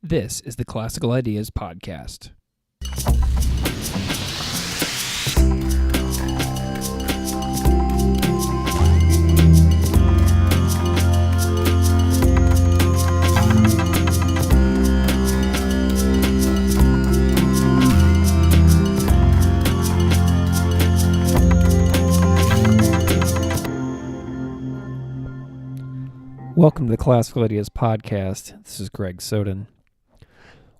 This is the Classical Ideas Podcast. Welcome to the Classical Ideas Podcast. This is Greg Soen.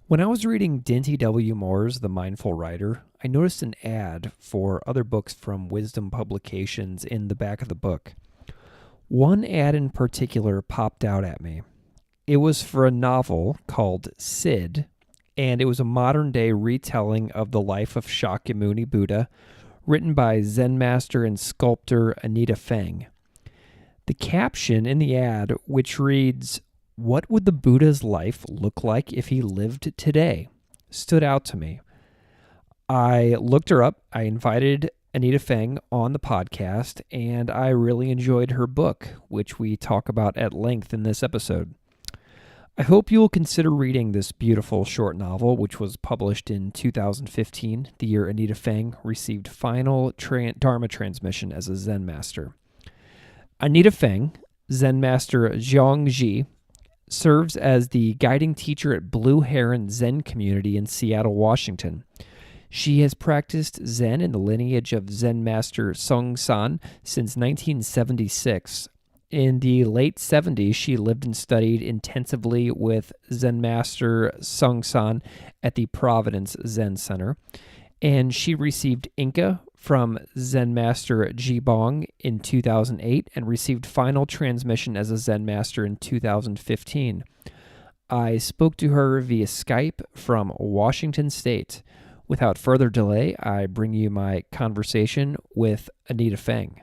When I was reading Dinty W. Moore's The Mindful Writer, I noticed an ad for other books from Wisdom Publications in the back of the book. One ad in particular popped out at me. It was for a novel called Sid, and it was a modern-day retelling of the life of Shakyamuni Buddha, written by Zen Master and sculptor Anita Feng. The caption in the ad, which reads, "What would the Buddha's life look like if he lived today?" stood out to me. I looked her up. I invited Anita Feng on the podcast, and I really enjoyed her book, which we talk about at length in this episode. I hope you will consider reading this beautiful short novel, which was published in 2015, the year Anita Feng received final Dharma transmission as a Zen Master. Anita Feng, Zen Master Jeong Ji, serves as the guiding teacher at Blue Heron Zen Community in Seattle, Washington. She has practiced Zen in the lineage of Zen Master Seung Sahn since 1976. In the late 70s, she lived and studied intensively with Zen Master Seung Sahn at the Providence Zen Center, and she received Inka from Zen Master Ji Bong in 2008 and received final transmission as a Zen Master in 2015. I spoke to her via Skype from Washington State. Without further delay, I bring you my conversation with Anita Feng.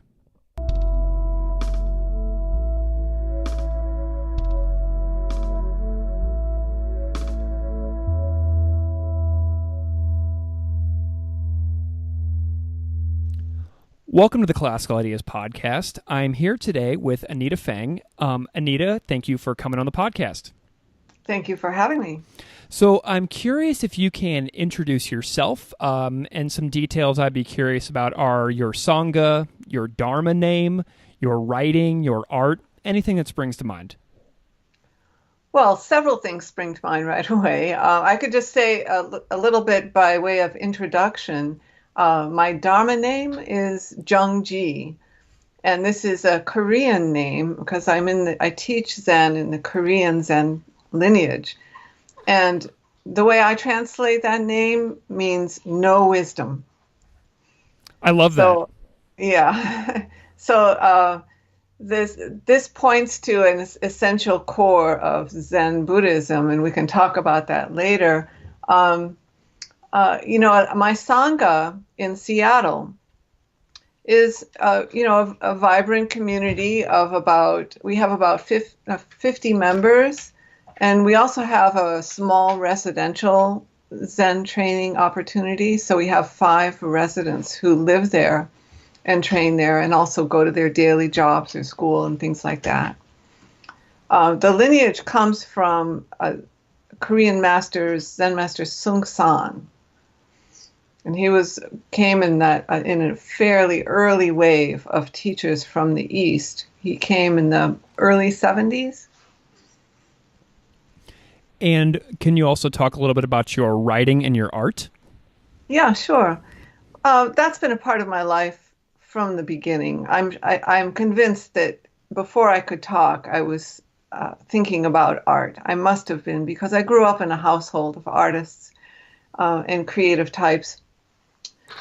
Welcome to the Classical Ideas Podcast. I'm here today with Anita Feng. Anita, thank you for coming on the podcast. Thank you for having me. So I'm curious if you can introduce yourself, and some details I'd be curious about are your Sangha, your Dharma name, your writing, your art, anything that springs to mind. Well, several things spring to mind right away. I could just say a little bit by way of introduction. My Dharma name is Jeong Ji, and this is a Korean name because I teach Zen in the Korean Zen lineage. And the way I translate that name means no wisdom. I love that. Yeah. So this points to an essential core of Zen Buddhism, and we can talk about that later. My Sangha in Seattle is, a vibrant community of we have about 50 members, and we also have a small residential Zen training opportunity. So we have 5 residents who live there and train there and also go to their daily jobs or school and things like that. The lineage comes from Korean masters, Zen Master Seung Sahn. And he came in a fairly early wave of teachers from the East. He came in the early 70s. And can you also talk a little bit about your writing and your art? Yeah, sure. That's been a part of my life from the beginning. I'm convinced that before I could talk, I was thinking about art. I must have been, because I grew up in a household of artists and creative types.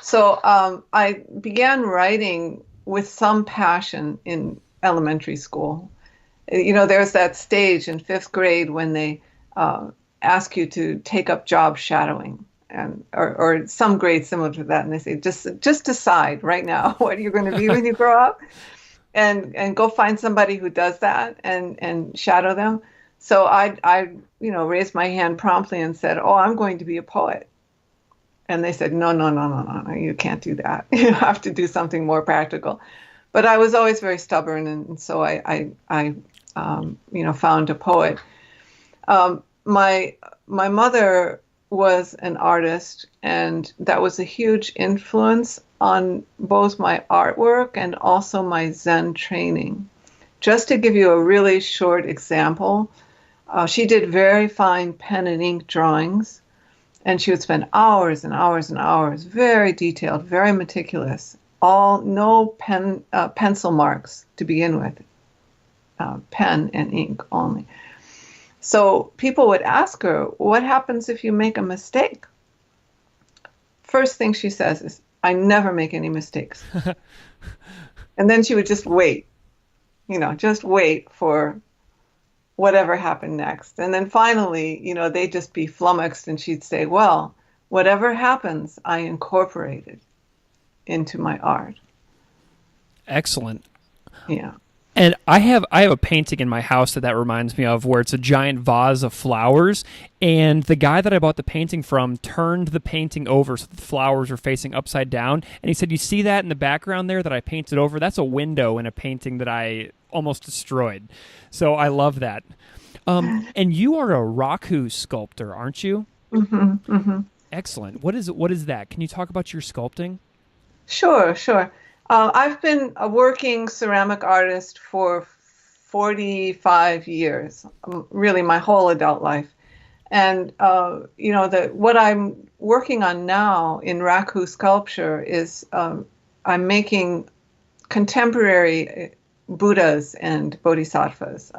So I began writing with some passion in elementary school. There's that stage in 5th grade when they ask you to take up job shadowing, or some grade similar to that, and they say, just decide right now what you're going to be when you grow up, and go find somebody who does that and shadow them. So I raised my hand promptly and said, "Oh, I'm going to be a poet." And they said, no, you can't do that. You have to do something more practical. But I was always very stubborn, and so I found a poet. my mother was an artist, and that was a huge influence on both my artwork and also my Zen training. Just to give you a really short example, she did very fine pen and ink drawings, and she would spend hours and hours and hours, very detailed, very meticulous, all no pencil marks to begin with, pen and ink only. So people would ask her, what happens if you make a mistake? First thing she says is, I never make any mistakes. And then she would just wait, just wait for whatever happened next. And then finally, they'd just be flummoxed, and she'd say, well, whatever happens, I incorporate it into my art. Excellent. Yeah. And I have a painting in my house that reminds me of, where it's a giant vase of flowers, and the guy that I bought the painting from turned the painting over so the flowers are facing upside down, and he said, you see that in the background there that I painted over? That's a window in a painting that I almost destroyed. So I love that. And you are a Raku sculptor, aren't you? Mm-hmm, mm-hmm. Excellent. What is that? Can you talk about your sculpting? Sure, sure. I've been a working ceramic artist for 45 years, really my whole adult life. And, what I'm working on now in Raku sculpture is I'm making contemporary Buddhas and Bodhisattvas.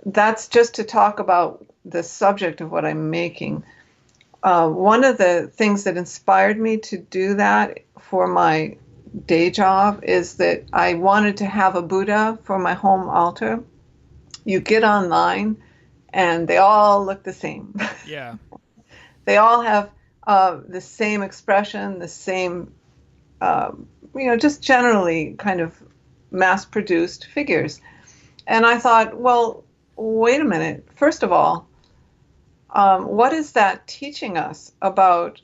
That's just to talk about the subject of what I'm making. One of the things that inspired me to do that for my day job is that I wanted to have a Buddha for my home altar. You get online and they all look the same. Yeah. They all have the same expression, the same, just generally kind of mass-produced figures. And I thought, well, wait a minute. First of all, what is that teaching us about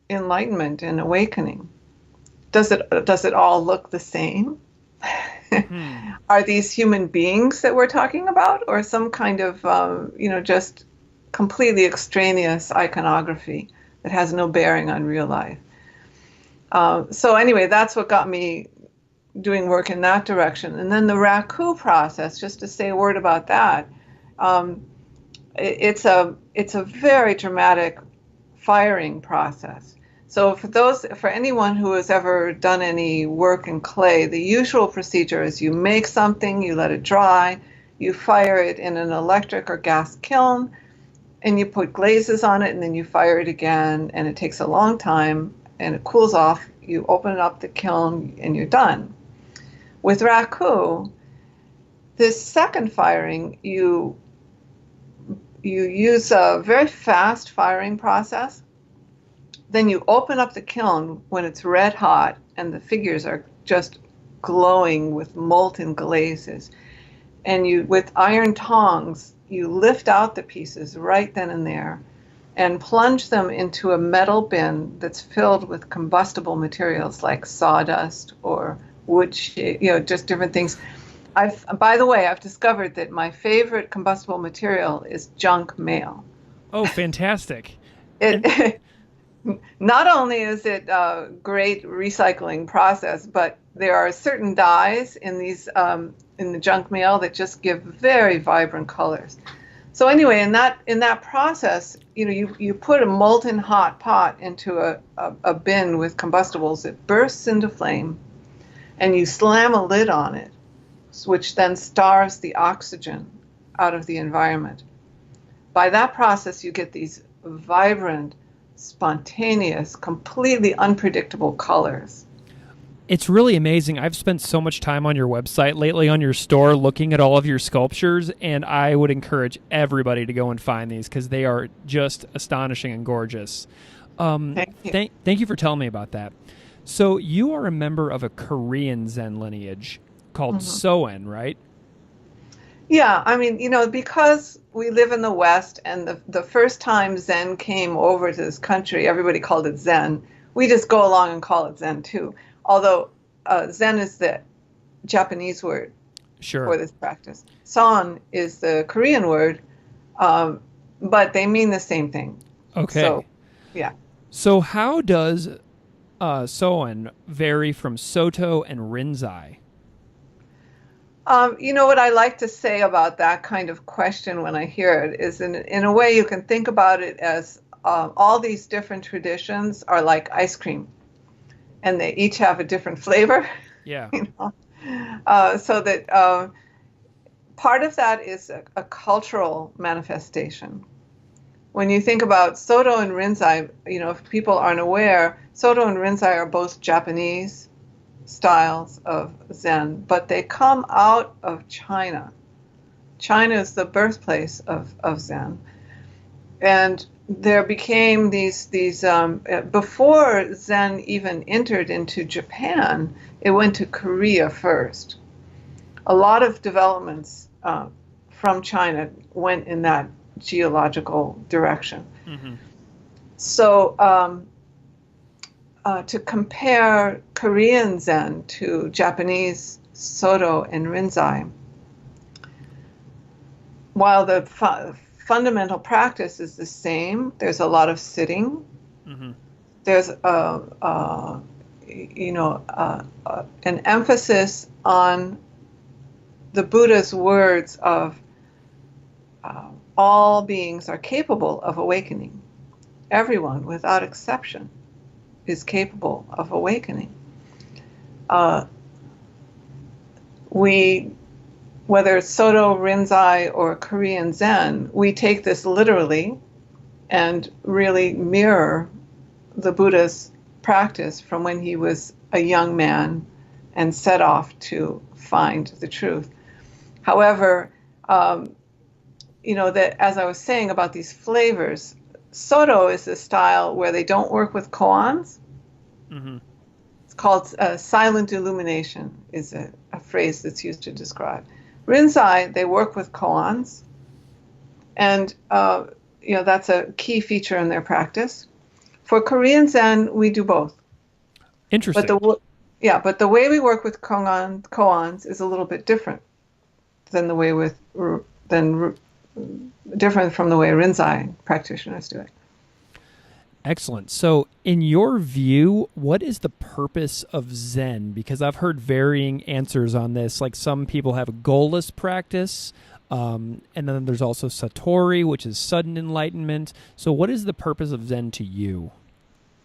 enlightenment and awakening? Does it all look the same? Are these human beings that we're talking about, or some kind of just completely extraneous iconography that has no bearing on real life? So anyway, that's what got me doing work in that direction. And then the Raku process, just to say a word about that, it's a very dramatic firing process. So for anyone who has ever done any work in clay, the usual procedure is you make something, you let it dry, you fire it in an electric or gas kiln, and you put glazes on it, and then you fire it again, and it takes a long time, and it cools off. You open up the kiln, and you're done. With Raku, this second firing, you use a very fast firing process. Then you open up the kiln when it's red hot and the figures are just glowing with molten glazes. And with iron tongs, you lift out the pieces right then and there and plunge them into a metal bin that's filled with combustible materials like sawdust or wood, just different things. By the way, I've discovered that my favorite combustible material is junk mail. Oh, fantastic. Not only is it a great recycling process, but there are certain dyes in the junk mail that just give very vibrant colors. So anyway, in that process, you put a molten hot pot into a bin with combustibles. It bursts into flame, and you slam a lid on it, which then starves the oxygen out of the environment. By that process, you get these vibrant, spontaneous, completely unpredictable colors. It's really amazing. I've spent so much time on your website lately, on your store, looking at all of your sculptures, and I would encourage everybody to go and find these because they are just astonishing and gorgeous. Thank you. Thank you for telling me about that. So you are a member of a Korean Zen lineage called Soen, right? Yeah, I mean, because we live in the West, and the first time Zen came over to this country, everybody called it Zen. We just go along and call it Zen too. Although Zen is the Japanese word for this practice. Son is the Korean word but they mean the same thing. Okay. So, yeah. So how does Soen vary from Soto and Rinzai? You know what I like to say about that kind of question when I hear it is, in a way, you can think about it as all these different traditions are like ice cream, and they each have a different flavor. Yeah. You know? So that part of that is a cultural manifestation. When you think about Soto and Rinzai, you know, if people aren't aware, Soto and Rinzai are both Japanese styles of Zen, but they come out of China. China is the birthplace of Zen. And there became these before Zen even entered into Japan, it went to Korea first. A lot of developments from China went in that geological direction. Mm-hmm. So to compare Korean Zen to Japanese Soto and Rinzai, while the fundamental practice is the same, there's a lot of sitting. Mm-hmm. There's an emphasis on the Buddha's words of all beings are capable of awakening. Everyone, without exception, is capable of awakening. Whether it's Soto, Rinzai, or Korean Zen, we take this literally and really mirror the Buddha's practice from when he was a young man and set off to find the truth. However, that as I was saying about these flavors, Soto is a style where they don't work with koans. Mm-hmm. It's called silent illumination, is a phrase that's used to describe. Rinzai, they work with koans, and that's a key feature in their practice. For Korean Zen, we do both. Interesting. But the way we work with koans is a little bit different than different from the way Rinzai practitioners do it. Excellent. So, in your view, what is the purpose of Zen? Because I've heard varying answers on this. Like some people have a goalless practice, and then there's also Satori, which is sudden enlightenment. So, what is the purpose of Zen to you?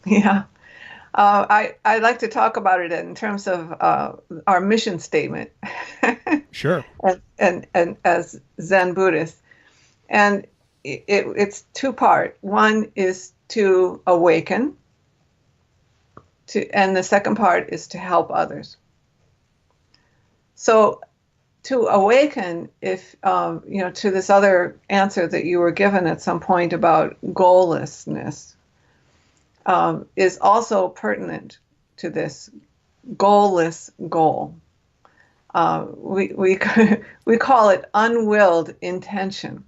Yeah. I like to talk about it in terms of our mission statement. Sure. and as Zen Buddhists. And it's two-part. One is to awaken, and the second part is to help others. So to awaken, if to this other answer that you were given at some point about goallessness, is also pertinent to this goalless goal. We call it unwilled intention.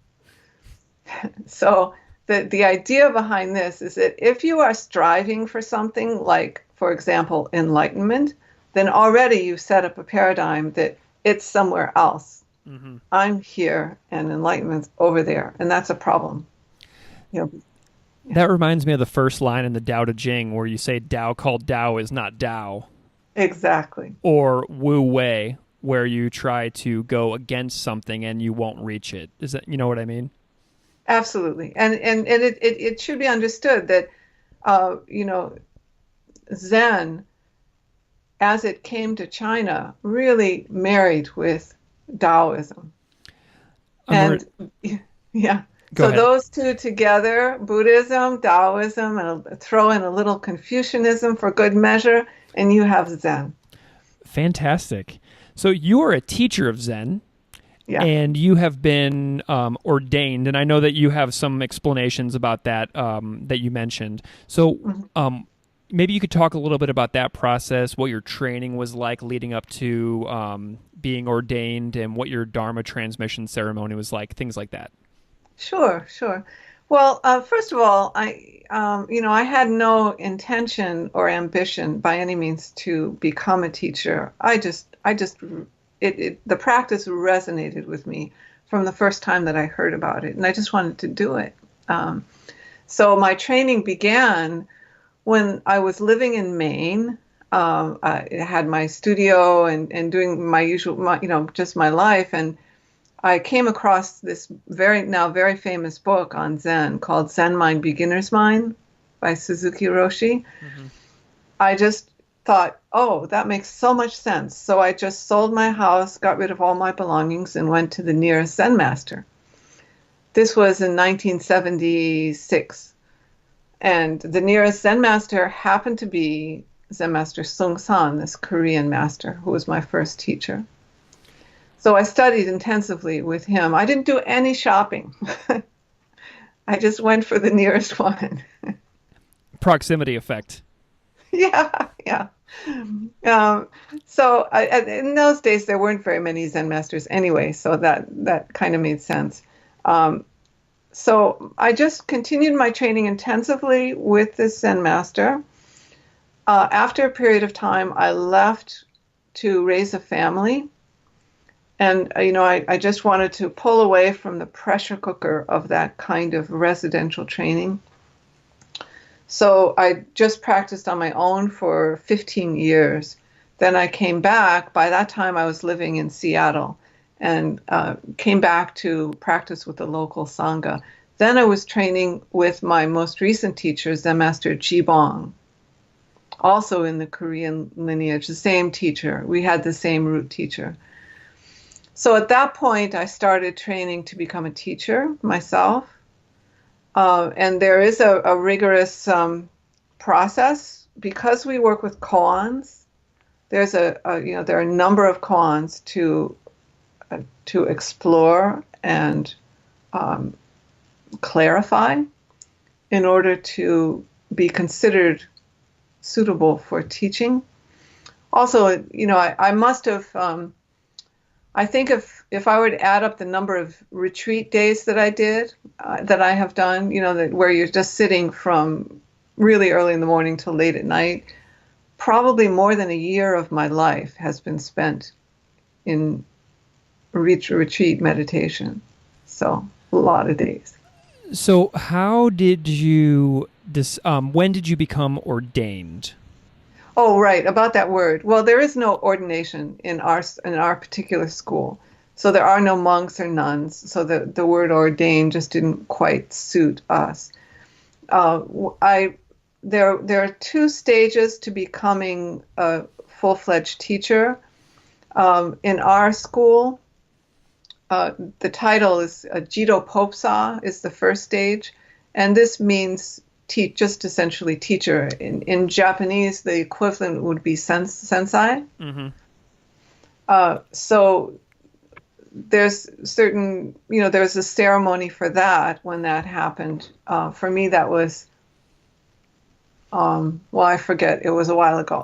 So the idea behind this is that if you are striving for something like, for example, enlightenment, then already you've set up a paradigm that it's somewhere else. Mm-hmm. I'm here and enlightenment's over there, and that's a problem. That reminds me of the first line in the Tao Te Ching where you say Tao called Tao is not Tao. Exactly. Or Wu Wei, where you try to go against something and you won't reach it. Is that, you know what I mean? Absolutely. And it should be understood that, Zen, as it came to China, really married with Taoism. Yeah. Go ahead. Those two together, Buddhism, Taoism, and throw in a little Confucianism for good measure, and you have Zen. Fantastic. So you are a teacher of Zen. Yeah. And you have been ordained, and I know that you have some explanations about that that you mentioned. So maybe you could talk a little bit about that process, what your training was like leading up to being ordained, and what your Dharma transmission ceremony was like, things like that. Sure. Well, first of all, I had no intention or ambition by any means to become a teacher. The practice resonated with me from the first time that I heard about it, and I just wanted to do it. So my training began when I was living in Maine. I had my studio and doing my usual, just my life, and I came across this very famous book on Zen called Zen Mind, Beginner's Mind by Suzuki Roshi. Mm-hmm. I just thought, oh, that makes so much sense. So I just sold my house, got rid of all my belongings, and went to the nearest Zen master. This was in 1976. And the nearest Zen master happened to be Zen Master Seung Sahn, this Korean master, who was my first teacher. So I studied intensively with him. I didn't do any shopping. I just went for the nearest one. Proximity effect. Yeah. So in those days, there weren't very many Zen masters anyway, so that kind of made sense. So I just continued my training intensively with this Zen master. After a period of time, I left to raise a family. And, I just wanted to pull away from the pressure cooker of that kind of residential training. So I just practiced on my own for 15 years. Then I came back. By that time, I was living in Seattle and came back to practice with the local Sangha. Then I was training with my most recent teacher, Zen Master Ji Bong, also in the Korean lineage, the same teacher. We had the same root teacher. So at that point, I started training to become a teacher myself. And there is a rigorous process. Because we work with koans, there are a number of koans to explore and clarify in order to be considered suitable for teaching. Also, I must have... I think if I were to add up the number of retreat days that I did, that I have done, where you're just sitting from really early in the morning till late at night, probably more than a year of my life has been spent in retreat meditation. So a lot of days. So how did you, when did you become ordained? Oh, right, about that word. Well, there is no ordination in our particular school. So there are no monks or nuns. So the word ordained just didn't quite suit us. There are two stages to becoming a full-fledged teacher. In our school, the title is Jido Popsa is the first stage. And this means just essentially teacher. In Japanese, the equivalent would be sensei. Mm-hmm. So there's there's a ceremony for that when that happened. For me, that was, I forget, it was a while ago.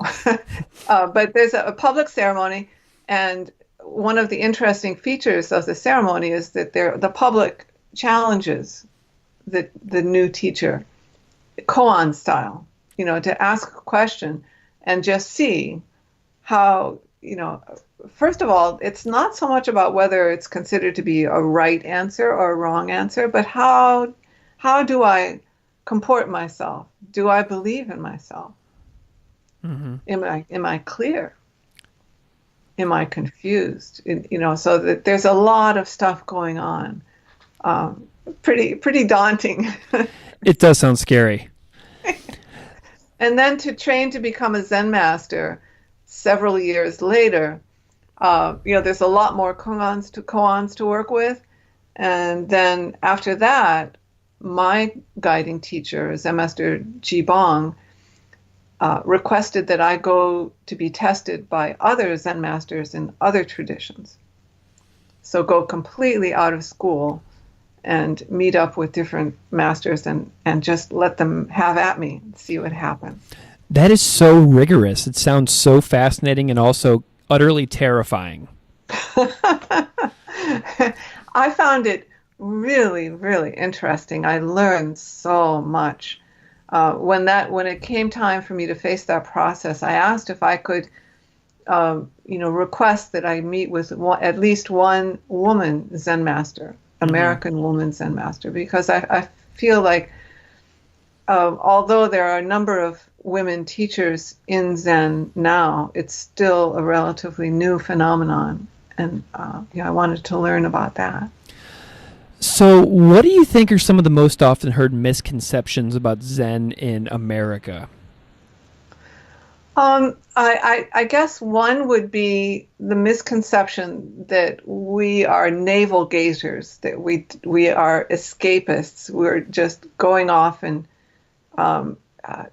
But there's a public ceremony, and one of the interesting features of the ceremony is that the public challenges the new teacher, koan style, to ask a question and just see how, first of all, it's not so much about whether it's considered to be a right answer or a wrong answer, but how do I comport myself? Do I believe in myself? Mm-hmm. Am I clear? Am I confused? So that there's a lot of stuff going on. Pretty daunting. It does sound scary. And then to train to become a Zen master several years later, there's a lot more koans to work with. And then after that, my guiding teacher, Zen Master Ji Bong, requested that I go to be tested by other Zen masters in other traditions. So go completely out of school and meet up with different masters and just let them have at me and see what happens. That is so rigorous. It sounds so fascinating and also utterly terrifying. I found it really, really interesting. I learned so much. When it came time for me to face that process, I asked if I could request that I meet with at least one woman Zen master, Mm-hmm. American woman Zen master, because I feel like although there are a number of women teachers in Zen now, it's still a relatively new phenomenon. And I wanted to learn about that. So, what do you think are some of the most often heard misconceptions about Zen in America? I guess one would be the misconception that we are navel gazers, that we are escapists. We're just going off and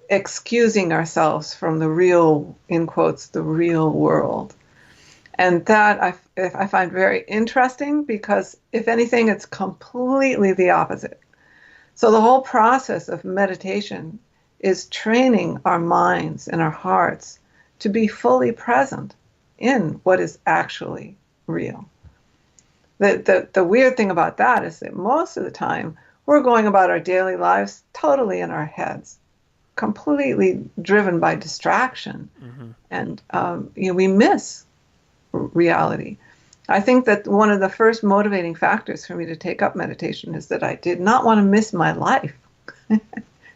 excusing ourselves from the real, in quotes, the real world. And that I find very interesting because, if anything, it's completely the opposite. So the whole process of meditation is training our minds and our hearts to be fully present in what is actually real. The weird thing about that is that most of the time we're going about our daily lives totally in our heads, completely driven by distraction, Mm-hmm. and we miss reality. I think that one of the first motivating factors for me to take up meditation is that I did not want to miss my life.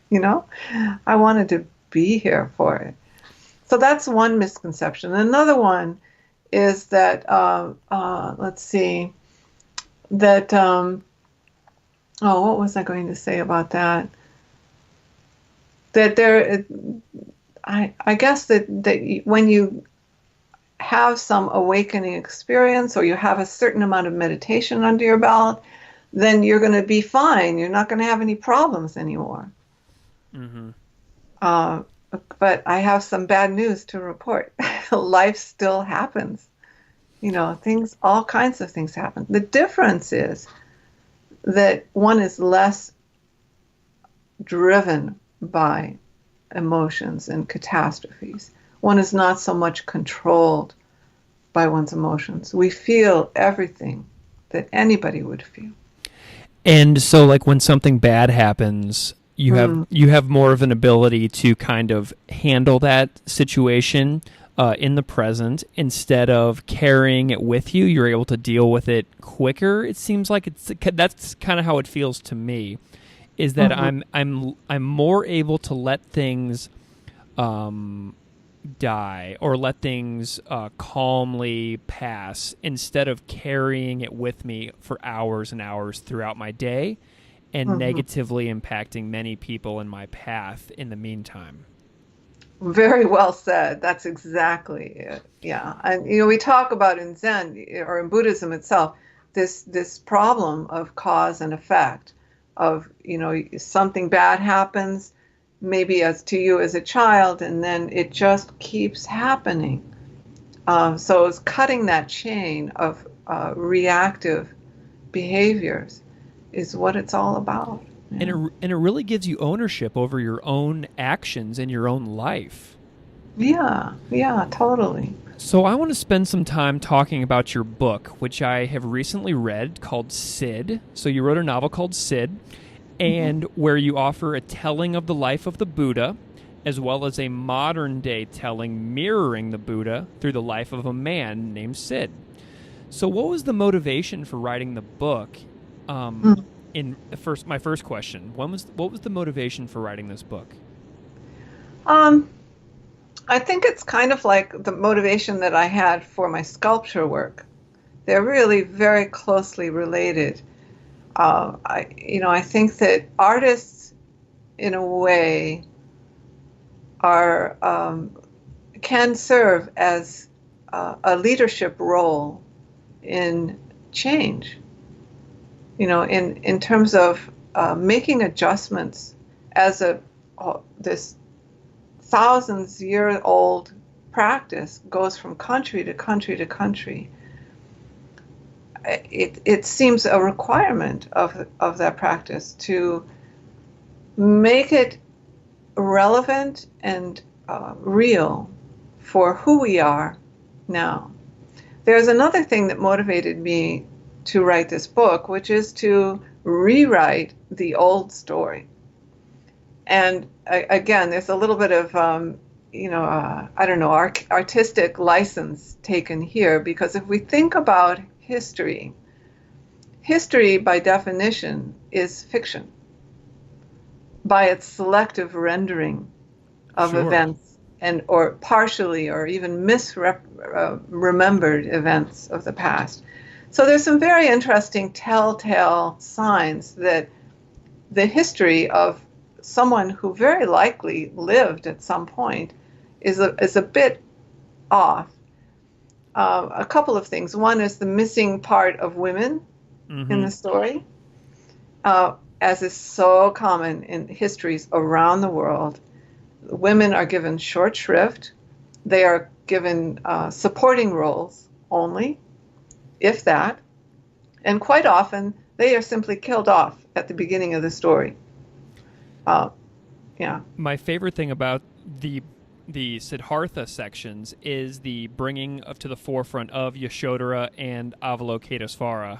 You know, I wanted to be here for it. So that's one misconception. Another one is that, let's see, that, what was I going to say about that? That I guess that when you have some awakening experience or you have a certain amount of meditation under your belt, then you're going to be fine. You're not going to have any problems anymore. Mm-hmm. But I have some bad news to report. Life still happens. All kinds of things happen. The difference is that one is less driven by emotions and catastrophes. One is not so much controlled by one's emotions. We feel everything that anybody would feel. And so, like, when something bad happens, you have more of an ability to kind of handle that situation in the present instead of carrying it with you. You're able to deal with it quicker. It seems like that's kind of how it feels to me. Is that Mm-hmm. I'm more able to let things die or let things calmly pass instead of carrying it with me for hours and hours throughout my day and Mm-hmm. negatively impacting many people in my path in the meantime. Very well said. That's exactly it. Yeah. And we talk about in Zen or in Buddhism itself this problem of cause and effect of, something bad happens maybe as to you as a child and then it just keeps happening. So it's cutting that chain of reactive behaviors is what it's all about. And Yeah. it really gives you ownership over your own actions and your own life. Yeah. Yeah, totally. So I want to spend some time talking about your book, which I have recently read, called Sid. So you wrote a novel called Sid, Mhm. and where you offer a telling of the life of the Buddha, as well as a modern day telling mirroring the Buddha through the life of a man named Sid. So what was the motivation for writing the book? Um, Mm. my first question, what was the motivation for writing this book? Um, I think it's kind of like the motivation that I had for my sculpture work. They're really very closely related. I think that artists, in a way, are can serve as a leadership role in change. In terms of making adjustments as this thousands-year-old practice goes from country to country to country. It seems a requirement of that practice to make it relevant and real for who we are now. There's another thing that motivated me to write this book, which is to rewrite the old story. And again, there's a little bit of I don't know, artistic license taken here, because if we think about history, history by definition is fiction by its selective rendering of Sure. events or partially or even misremembered events of the past. So there's some very interesting telltale signs that the history of someone who very likely lived at some point is a bit off. A couple of things. One is the missing part of women in Mm-hmm. the story, as is so common in histories around the world. Women are given short shrift. They are given supporting roles only, if that, and quite often they are simply killed off at the beginning of the story. Uh, yeah. My favorite thing about the Siddhartha sections is the bringing up to the forefront of Yashodhara and Avalokitesvara,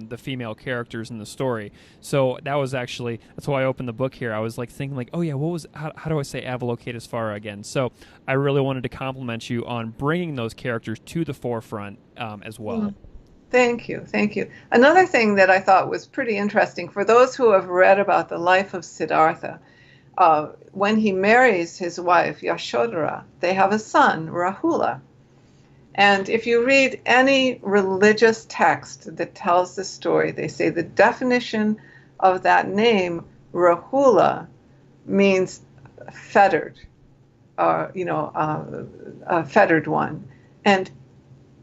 the female characters in the story. So that's why I opened the book here. I was like thinking like, oh yeah, how do I say Avalokitesvara again? So I really wanted to compliment you on bringing those characters to the forefront as well. Mm. Thank you. Thank you. Another thing that I thought was pretty interesting for those who have read about the life of Siddhartha, when he marries his wife, Yashodhara, they have a son, Rahula. And if you read any religious text that tells the story, they say the definition of that name, Rahula, means fettered, a fettered one. And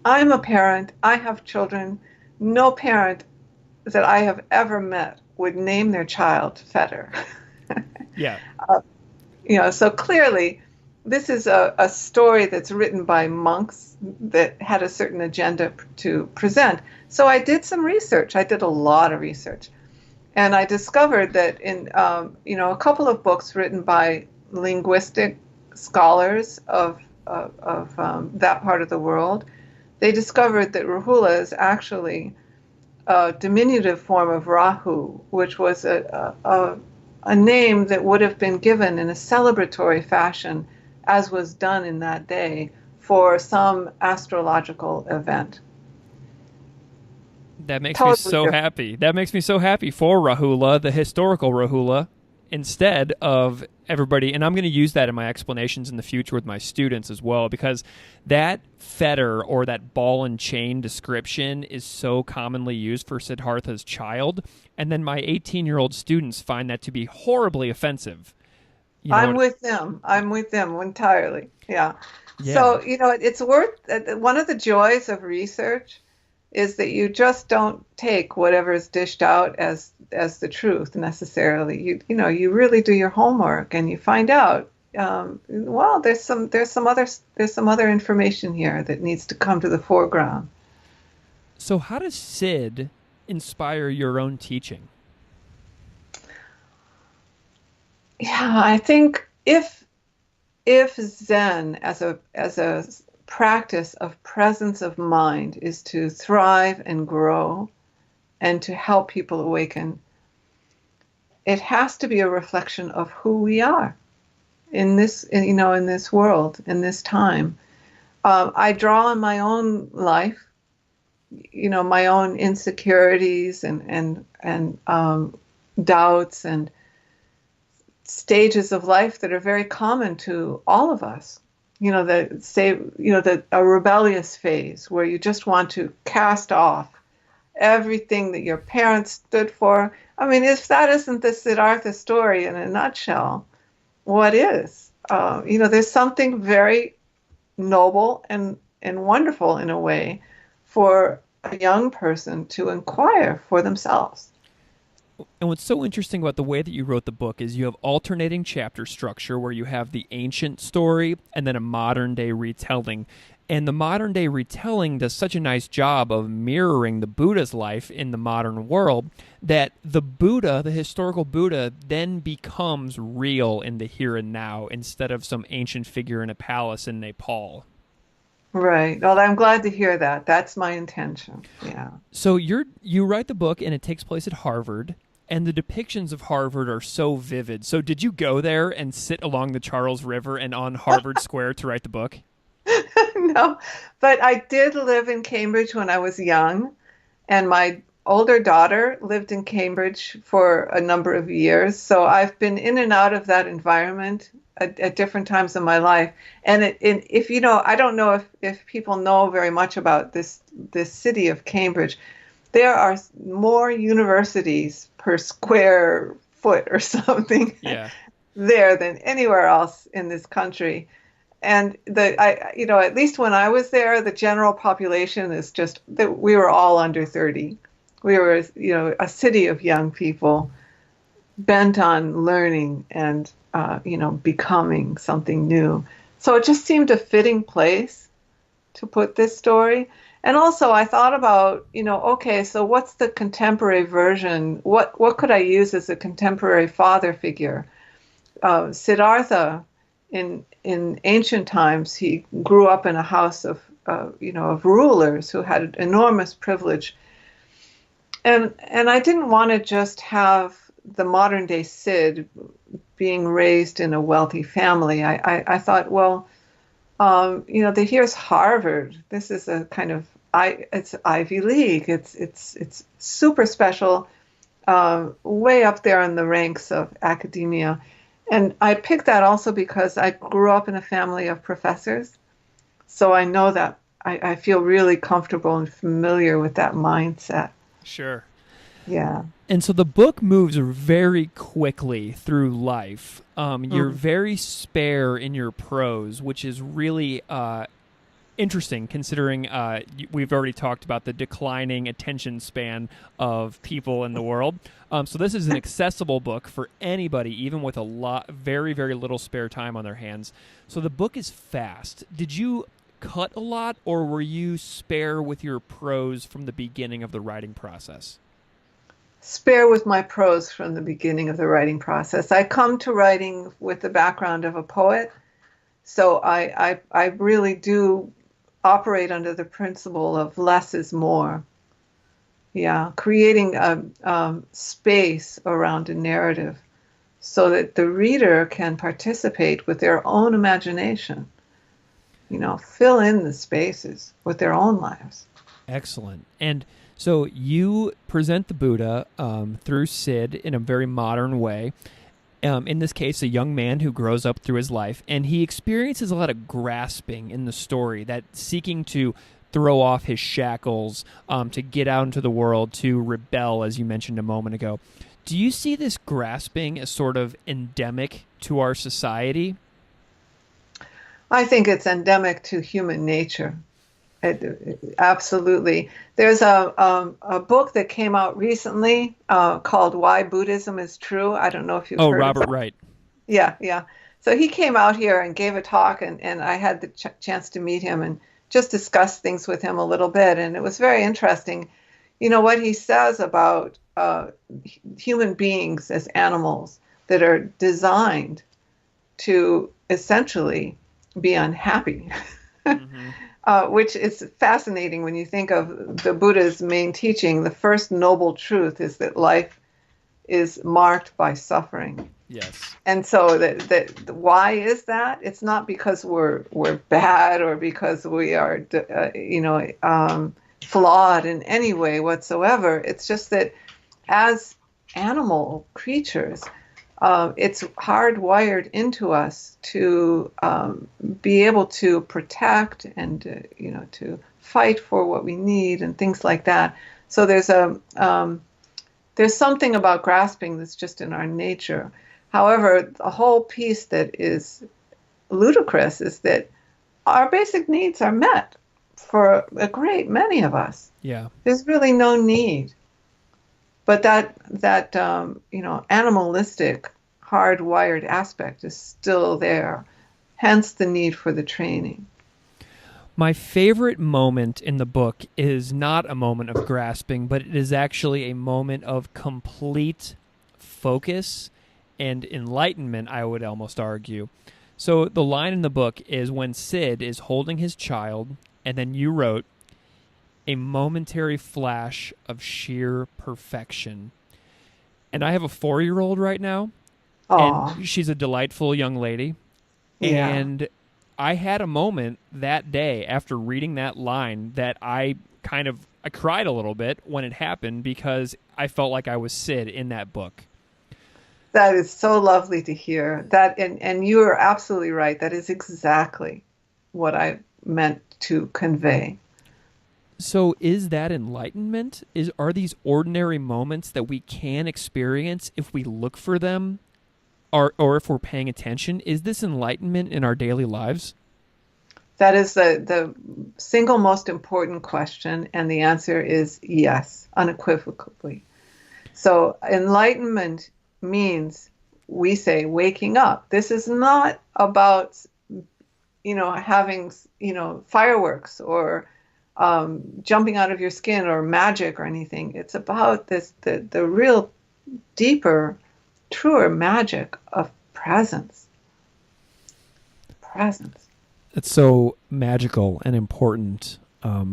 I'm a parent, I have children. No parent that I have ever met would name their child Fetter. Yeah. So clearly, this is a story that's written by monks that had a certain agenda to present. So I did some research. I did a lot of research. And I discovered that in, a couple of books written by linguistic scholars of that part of the world, they discovered that Rahula is actually a diminutive form of Rahu, which was a name that would have been given in a celebratory fashion, as was done in that day, for some astrological event. That makes me Totally so different. happy. That makes me so happy for Rahula, the historical Rahula, instead of everybody. And I'm going to use that in my explanations in the future with my students as well, because that fetter or that ball and chain description is so commonly used for Siddhartha's child. And then my 18-year-old students find that to be horribly offensive. You know I'm what? with them. I'm with them entirely. Yeah. Yeah. So, it's worth one of the joys of research is that you just don't take whatever is dished out as the truth necessarily. You really do your homework and you find out. Well, there's some other information here that needs to come to the foreground. So how does Sid inspire your own teaching? Yeah, I think if Zen as a practice of presence of mind is to thrive and grow and to help people awaken, it has to be a reflection of who we are in this world, in this time. I draw on my own life, my own insecurities and doubts and stages of life that are very common to all of us. A rebellious phase where you just want to cast off everything that your parents stood for. I mean, if that isn't the Siddhartha story in a nutshell, what is? There's something very noble and wonderful in a way for a young person to inquire for themselves. And what's so interesting about the way that you wrote the book is you have alternating chapter structure where you have the ancient story and then a modern day retelling. And the modern day retelling does such a nice job of mirroring the Buddha's life in the modern world that the Buddha, the historical Buddha, then becomes real in the here and now instead of some ancient figure in a palace in Nepal. Right. Well, I'm glad to hear that. That's my intention. Yeah. So you write the book and it takes place at Harvard. And the depictions of Harvard are so vivid. So did you go there and sit along the Charles River and on Harvard Square to write the book? No, but I did live in Cambridge when I was young, and my older daughter lived in Cambridge for a number of years. So I've been in and out of that environment at different times in my life. And if you know, I don't know if people know very much about this city of Cambridge. There are more universities per square foot or something there than anywhere else in this country. And at least when I was there, the general population is just that we were all under 30. We were, a city of young people bent on learning and, becoming something new. So it just seemed a fitting place to put this story. And also I thought about, okay, so what's the contemporary version? What could I use as a contemporary father figure? Siddhartha, in ancient times, he grew up in a house of rulers who had enormous privilege. And I didn't want to just have the modern day Sid being raised in a wealthy family. I thought, well, here's Harvard. This is a kind of it's Ivy League. It's super special, way up there in the ranks of academia. And I picked that also because I grew up in a family of professors. So I know that I feel really comfortable and familiar with that mindset. Sure. Yeah. And so the book moves very quickly through life. You're very spare in your prose, which is really interesting considering we've already talked about the declining attention span of people in the world. So this is an accessible book for anybody, even with very, very little spare time on their hands. So the book is fast. Did you cut a lot, or were you spare with your prose from the beginning of the writing process? Spare with my prose from the beginning of the writing process. I come to writing with the background of a poet, so I really do operate under the principle of less is more. Yeah, creating a space around a narrative so that the reader can participate with their own imagination, fill in the spaces with their own lives. Excellent. And so you present the Buddha through Sid in a very modern way. In this case, a young man who grows up through his life, and he experiences a lot of grasping in the story, that seeking to throw off his shackles, to get out into the world, to rebel, as you mentioned a moment ago. Do you see this grasping as sort of endemic to our society? I think it's endemic to human nature. Absolutely. There's a book that came out recently called Why Buddhism is True. I don't know if you've heard Robert of it. Wright. Yeah. So he came out here and gave a talk, and I had the chance to meet him and just discuss things with him a little bit. And it was very interesting. What he says about human beings as animals that are designed to essentially be unhappy. Mm-hmm. Which is fascinating when you think of the Buddha's main teaching. The first noble truth is that life is marked by suffering. Yes. And so why is that? It's not because we're bad or because we are, flawed in any way whatsoever. It's just that as animal creatures, it's hardwired into us to be able to protect and to fight for what we need and things like that. So there's something about grasping that's just in our nature. However, the whole piece that is ludicrous is that our basic needs are met for a great many of us. Yeah, there's really no need. But that animalistic, hardwired aspect is still there, hence the need for the training. My favorite moment in the book is not a moment of grasping, but it is actually a moment of complete focus and enlightenment, I would almost argue. So the line in the book is when Sid is holding his child, and then you wrote, a momentary flash of sheer perfection. And I have a 4-year-old right now, Oh, and she's a delightful young lady. yeah. And I had a moment that day after reading that line that I cried a little bit when it happened because I felt like I was Sid in that book. That is so lovely to hear. That and you are absolutely right. That is exactly what I meant to convey. So is that enlightenment? Are these ordinary moments that we can experience if we look for them or if we're paying attention? Is this enlightenment in our daily lives? That is the single most important question, and the answer is yes, unequivocally. So enlightenment means, we say, waking up. This is not about, having, fireworks or jumping out of your skin or magic or anything. It's about the real deeper, truer magic of presence. Presence. It's so magical and important.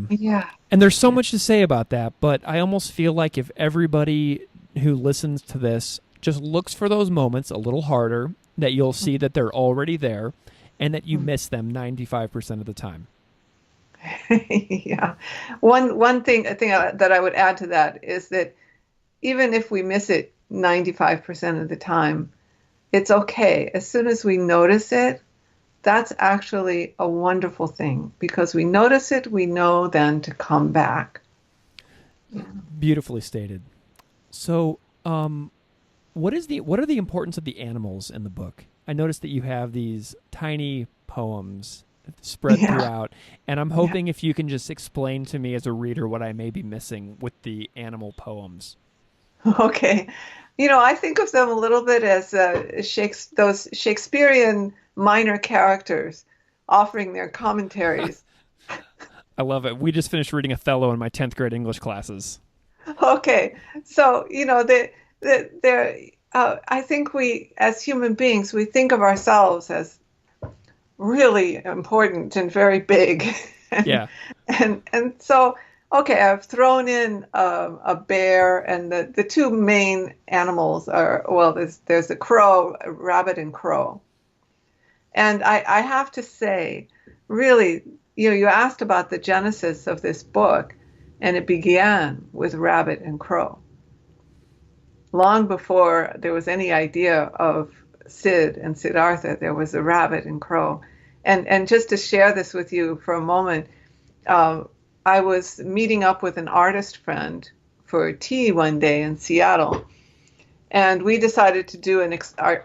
Yeah. And there's so Yeah. much to say about that, but I almost feel like if everybody who listens to this just looks for those moments a little harder, that you'll see that they're already there and that you miss them 95% of the time. Yeah. One thing that I would add to that is that even if we miss it 95% of the time, it's okay. As soon as we notice it, that's actually a wonderful thing, because we notice it, we know then to come back. Yeah. Beautifully stated. So, what are the importance of the animals in the book? I noticed that you have these tiny poems spread Yeah. throughout, and I'm Yeah. hoping if you can just explain to me as a reader what I may be missing with the animal poems. Okay. I think of them a little bit as those Shakespearean minor characters offering their commentaries. I love it. We just finished reading Othello in my 10th grade English classes. Okay. So, I think we, as human beings, we think of ourselves as really important and very big. and, Yeah. and so, okay, I've thrown in a bear, and the two main animals are, well, there's a crow, a rabbit and crow. And I have to say, really, you asked about the genesis of this book, and it began with rabbit and crow. Long before there was any idea of Sid and Siddhartha, there was a rabbit and crow. And just to share this with you for a moment, I was meeting up with an artist friend for tea one day in Seattle, and we decided to do an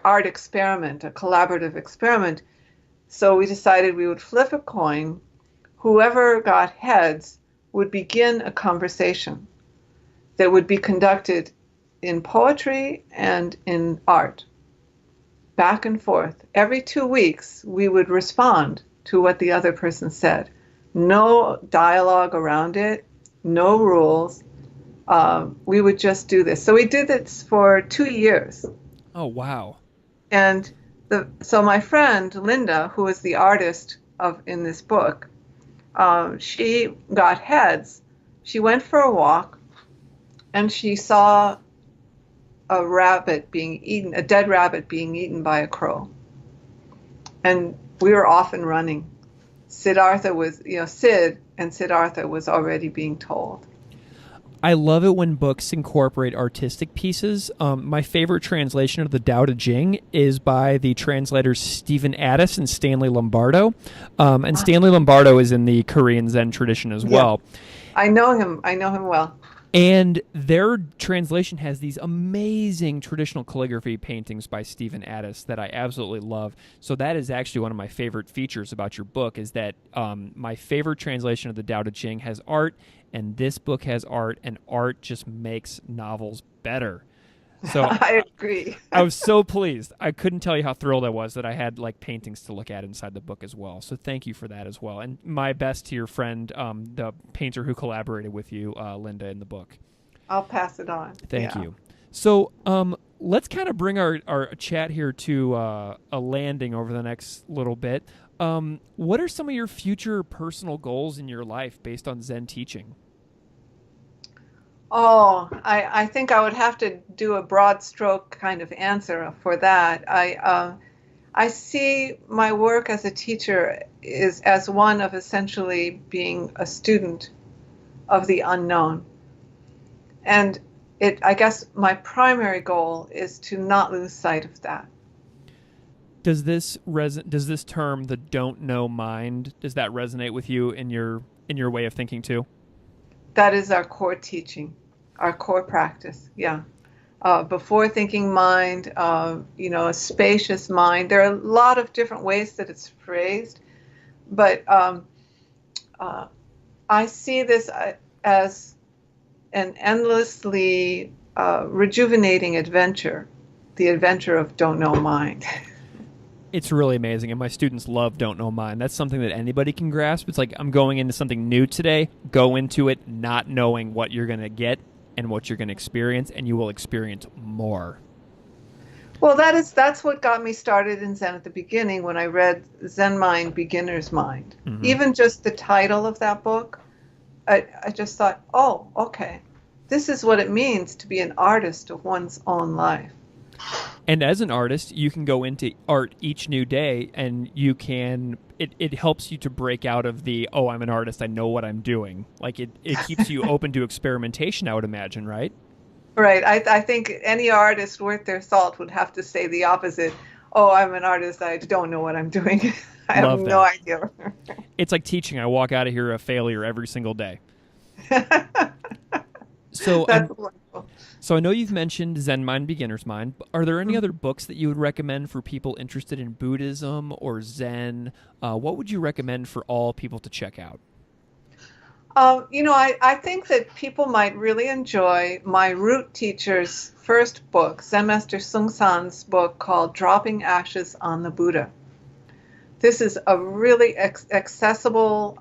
art experiment, a collaborative experiment. So we decided we would flip a coin. Whoever got heads would begin a conversation that would be conducted in poetry and in art, back and forth. Every 2 weeks, we would respond to what the other person said. No dialogue around it, no rules. We would just do this. So we did this for 2 years. Oh, wow. And so my friend Linda, who is the artist in this book, she got heads. She went for a walk, and she saw a dead rabbit being eaten by a crow. And we were off and running. Sid and Siddhartha was already being told. I love it when books incorporate artistic pieces. My favorite translation of the Tao Te Ching is by the translators Stephen Addis and Stanley Lombardo. And Stanley Lombardo is in the Korean Zen tradition as well. Yeah. I know him well. And their translation has these amazing traditional calligraphy paintings by Stephen Addis that I absolutely love. So that is actually one of my favorite features about your book, is that my favorite translation of the Tao Te Ching has art, and this book has art, and art just makes novels better. So I agree. I was so pleased. I couldn't tell you how thrilled I was that I had paintings to look at inside the book as well. So thank you for that as well. And my best to your friend, the painter who collaborated with you, Linda, in the book. I'll pass it on. Thank you. So let's kind of bring our chat here to a landing over the next little bit. What are some of your future personal goals in your life based on Zen teaching? Oh, I think I would have to do a broad stroke kind of answer for that. I see my work as a teacher is as one of essentially being a student of the unknown. And I guess my primary goal is to not lose sight of that. Does this term, the don't know mind, does that resonate with you in your way of thinking too? That is our core teaching, our core practice. Yeah. Before thinking mind, a spacious mind. There are a lot of different ways that it's phrased, but I see this as an endlessly rejuvenating adventure, the adventure of don't know mind. It's really amazing, and my students love don't know mind. That's something that anybody can grasp. It's like, I'm going into something new today. Go into it not knowing what you're going to get and what you're going to experience, and you will experience more. Well, that's what got me started in Zen at the beginning when I read Zen Mind, Beginner's Mind. Mm-hmm. Even just the title of that book, I just thought, oh, okay, this is what it means to be an artist of one's own life. And as an artist, you can go into art each new day, and it helps you to break out of the, oh, I'm an artist, I know what I'm doing. Like, it keeps you open to experimentation, I would imagine, right? Right. I think any artist worth their salt would have to say the opposite. Oh, I'm an artist, I don't know what I'm doing. I have Love that. no idea. It's like teaching. I walk out of here a failure every single day. So That's wonderful. So I know you've mentioned Zen Mind, Beginner's Mind. Are there any other books that you would recommend for people interested in Buddhism or Zen? What would you recommend for all people to check out? I think that people might really enjoy my root teacher's first book, Zen Master Seung Sahn's book called Dropping Ashes on the Buddha. This is a really accessible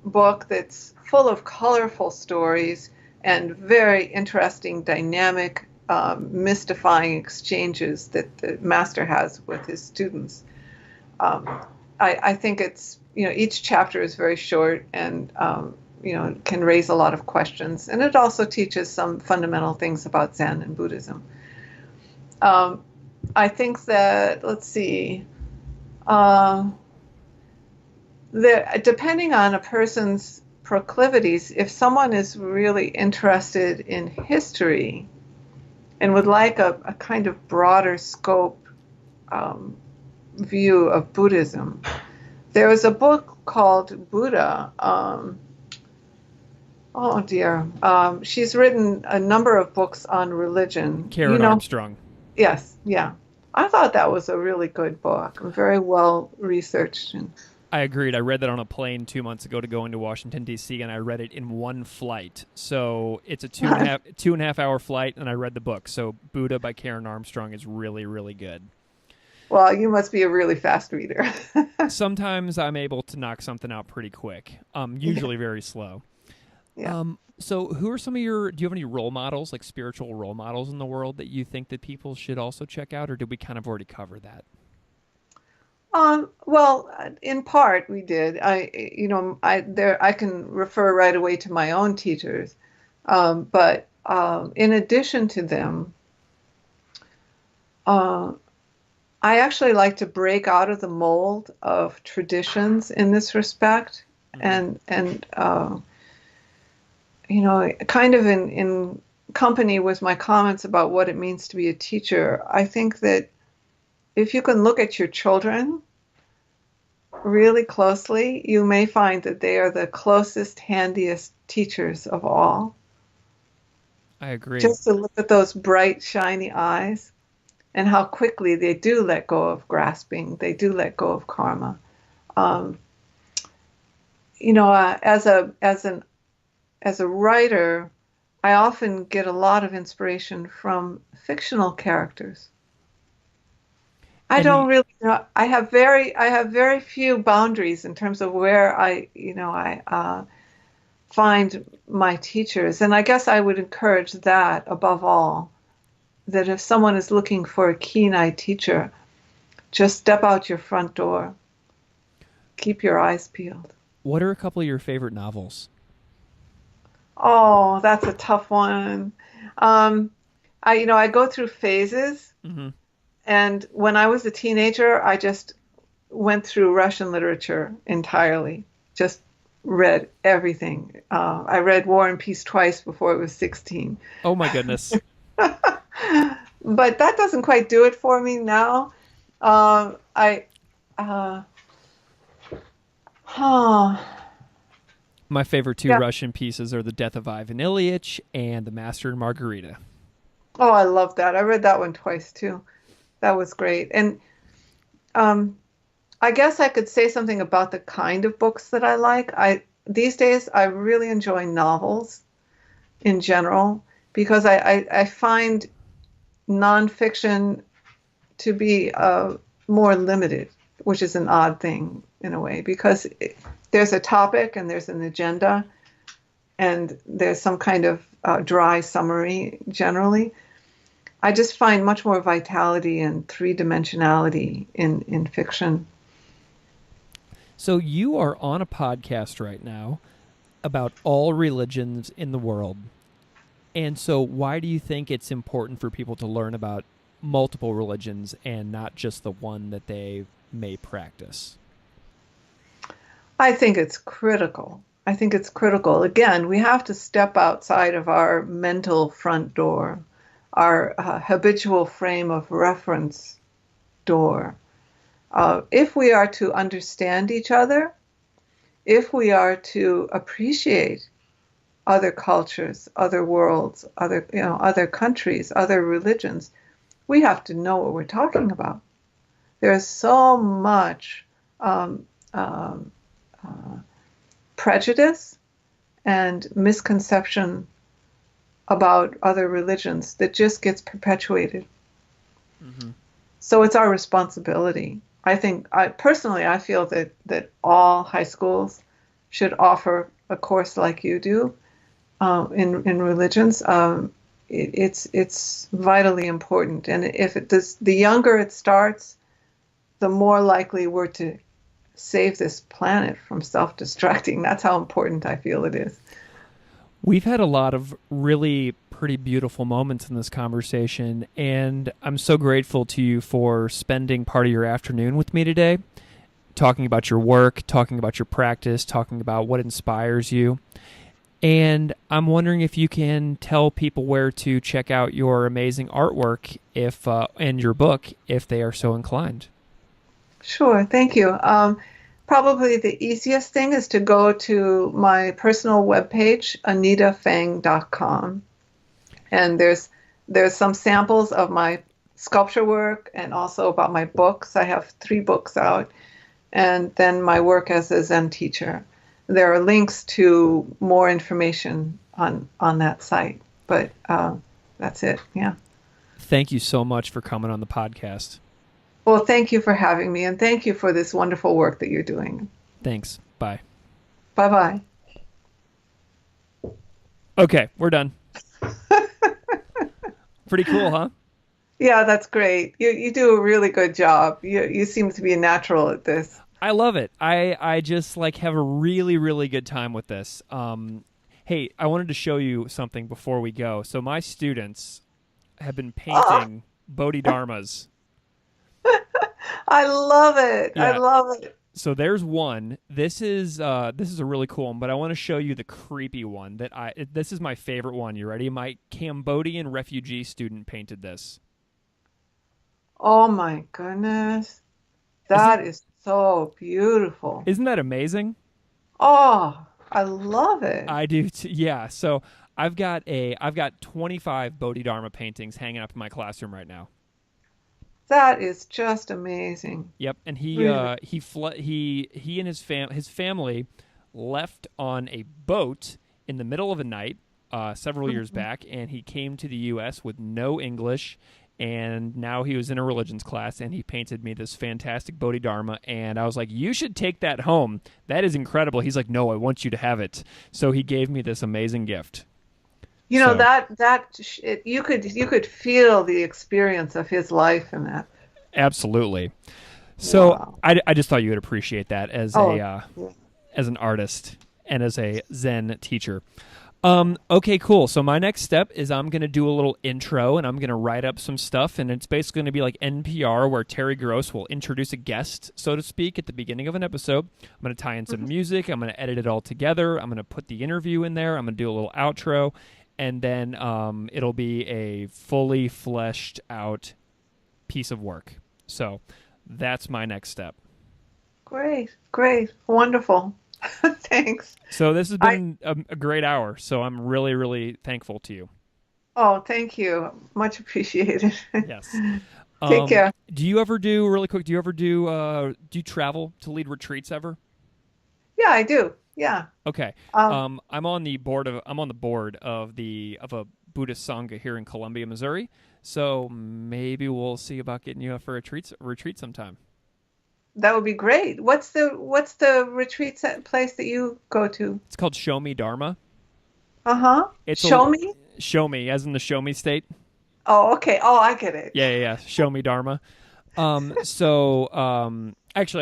book that's full of colorful stories and very interesting, dynamic, mystifying exchanges that the master has with his students. I think it's, each chapter is very short and, can raise a lot of questions. And it also teaches some fundamental things about Zen and Buddhism. I think that, let's see, depending on a person's proclivities, if someone is really interested in history and would like a kind of broader scope view of Buddhism, there is a book called Buddha. Oh dear. She's written a number of books on religion. Karen Armstrong. Yes, yeah. I thought that was a really good book, very well researched. I agreed. I read that on a plane 2 months ago to go into Washington, D.C., and I read it in one flight. So it's a two and a half hour flight, and I read the book. So Buddha by Karen Armstrong is really, really good. Well, you must be a really fast reader. Sometimes I'm able to knock something out pretty quick, usually very slow. Yeah. So who are some of do you have any role models, like spiritual role models in the world that you think that people should also check out, or did we kind of already cover that? Well, in part we did. I can refer right away to my own teachers, but in addition to them, I actually like to break out of the mold of traditions in this respect, and kind of in company with my comments about what it means to be a teacher. I think that if you can look at your children really closely, you may find that they are the closest, handiest teachers of all. I agree. Just to look at those bright, shiny eyes and how quickly they do let go of grasping. They do let go of karma. As a writer, I often get a lot of inspiration from fictional characters. I don't really know. I have very few boundaries in terms of where I find my teachers, and I guess I would encourage that above all. That if someone is looking for a keen-eyed teacher, just step out your front door. Keep your eyes peeled. What are a couple of your favorite novels? Oh, that's a tough one. Um, I go through phases, Hmm. and when I was a teenager, I just went through Russian literature entirely. Just read everything. I read War and Peace twice before I was 16. Oh my goodness. But that doesn't quite do it for me now. I, uh, huh, My favorite two yeah. Russian pieces are The Death of Ivan Ilyich and The Master and Margarita. Oh, I love that. I read that one twice too. That was great. And um, I guess I could say something about the kind of books that I like. These days I really enjoy novels in general because I find nonfiction to be more limited, which is an odd thing in a way because there's a topic and there's an agenda and there's some kind of dry summary generally. I just find much more vitality and three dimensionality in fiction. So you are on a podcast right now about all religions in the world. And so why do you think it's important for people to learn about multiple religions and not just the one that they may practice? I think it's critical. I think it's critical. Again, we have to step outside of our mental front door, our habitual frame of reference door. If we are to understand each other, if we are to appreciate other cultures, other worlds, other countries, other religions, we have to know what we're talking about. There's so much um, um, uh, prejudice and misconception about other religions that just gets perpetuated. Mm-hmm. So it's our responsibility. I feel that all high schools should offer a course like you do in religions. It's vitally important, and if it does, the younger it starts, the more likely we're to save this planet from self-destructing. That's how important I feel it is. We've had a lot of really pretty beautiful moments in this conversation, and I'm so grateful to you for spending part of your afternoon with me today, talking about your work, talking about your practice, talking about what inspires you. And I'm wondering if you can tell people where to check out your amazing artwork if and your book if they are so inclined. Sure, thank you. Probably the easiest thing is to go to my personal webpage, anitafeng.com. And there's some samples of my sculpture work and also about my books. I have 3 books out, and then my work as a Zen teacher. There are links to more information on that site, but that's it. Yeah. Thank you so much for coming on the podcast. Well, thank you for having me, and thank you for this wonderful work that you're doing. Thanks. Bye. Bye bye. Okay, we're done. Pretty cool, huh? Yeah, that's great. You do a really good job. You seem to be a natural at this. I love it. I just like have a really, really good time with this. Hey, I wanted to show you something before we go. So my students have been Oh, painting Bodhidharmas. I love it. I Yeah. love it. So there's one. This is a really cool one, but I want to show you the creepy one this is my favorite one. You ready? My Cambodian refugee student painted this. Oh my goodness. Isn't That is so beautiful. isn't that amazing? Oh, I love it. I do yeah. So I've got 25 Bodhidharma paintings hanging up in my classroom right now. That is just amazing. Yep, and Really. he and his family left on a boat in the middle of a night several years Mhm. back, and he came to the U.S. with no English, and now he was in a religions class, and he painted me this fantastic Bodhidharma, and I was like, "You should take that home. That is incredible." He's like, "No, I want you to have it." So he gave me this amazing gift. You know So you could feel the experience of his life in that. absolutely. So Wow. I just thought you would appreciate that Oh, yeah. as an artist and as a Zen teacher. Okay, cool. So my next step is I'm going to do a little intro and I'm going to write up some stuff, and it's basically going to be like NPR where Terry Gross will introduce a guest, so to speak, at the beginning of an episode. I'm going to tie in some music. I'm going to edit it all together. I'm going to put the interview in there. I'm going to do a little outro, and then it'll be a fully fleshed out piece of work. So that's my next step. Great. Wonderful. Thanks. So this has been a great hour, so I'm really, really thankful to you. Oh, thank you. Much appreciated. Yes. Take care. Do you ever do, really quick, do you travel to lead retreats ever? Yeah, I do. Yeah. Okay. I'm on the board of a Buddhist Sangha here in Columbia, Missouri. So maybe we'll see about getting you up for a retreat sometime. That would be great. What's the retreat place that you go to? It's called Show Me Dharma. Uh-huh. Show me? Show me, as in the show me state. Oh, okay. Oh, I get it. Yeah. Show Me Dharma. Actually,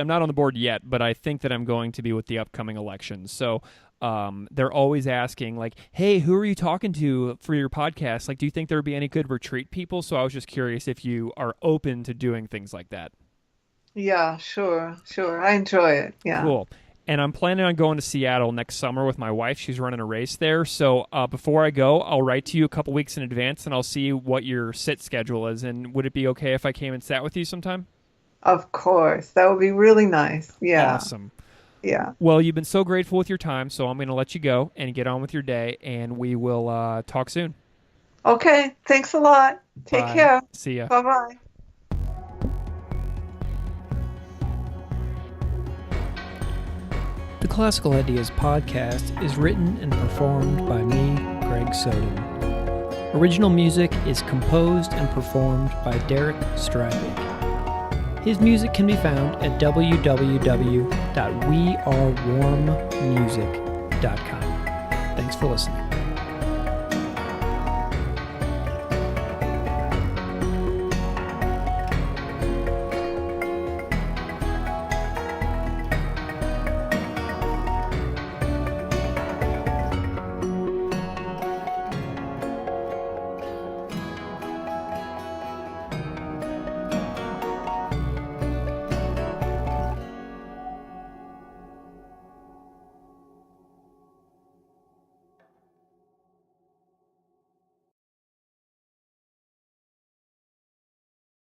I'm not on the board yet, but I think that I'm going to be with the upcoming elections. So they're always asking, like, hey, who are you talking to for your podcast? Like, do you think there would be any good retreat people? So I was just curious if you are open to doing things like that. Yeah, sure. I enjoy it. Yeah. Cool. And I'm planning on going to Seattle next summer with my wife. She's running a race there. So before I go, I'll write to you a couple weeks in advance, and I'll see what your sit schedule is. And would it be okay if I came and sat with you sometime? Of course. That would be really nice. Yeah. Awesome. Yeah. Well, you've been so grateful with your time, so I'm going to let you go and get on with your day, and we will talk soon. Okay. Thanks a lot. Take care. See ya. Bye-bye. The Classical Ideas podcast is written and performed by me, Greg Soden. Original music is composed and performed by Derek Strybig. His music can be found at www.wearewarmmusic.com. Thanks for listening.